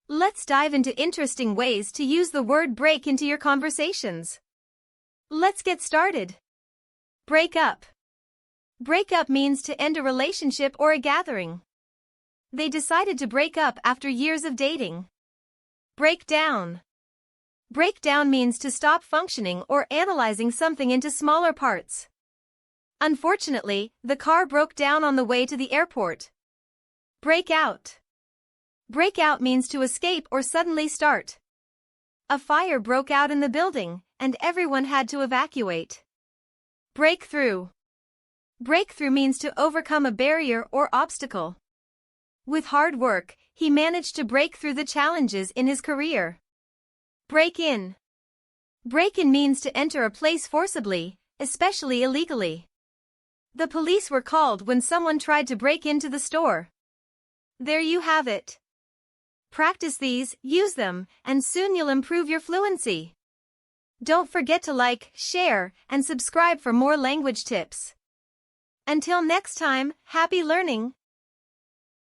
Let's dive into interesting ways to use the word break into your conversations. Let's get started. Break up. Break up means to end a relationship or a gathering. They decided to break up after years of dating. Break down. Break down means to stop functioning or analyzing something into smaller parts. Unfortunately, the car broke down on the way to the airport. Break out. Break out means to escape or suddenly start. A fire broke out in the building, and everyone had to evacuate. Break through. Break through means to overcome a barrier or obstacle. With hard work, he managed to break through the challenges in his career. Break in. Break in means to enter a place forcibly, especially illegally. The police were called when someone tried to break into the store. There you have it. Practice these, use them, and soon you'll improve your fluency. Don't forget to like, share, and subscribe for more language tips. Until next time, happy learning!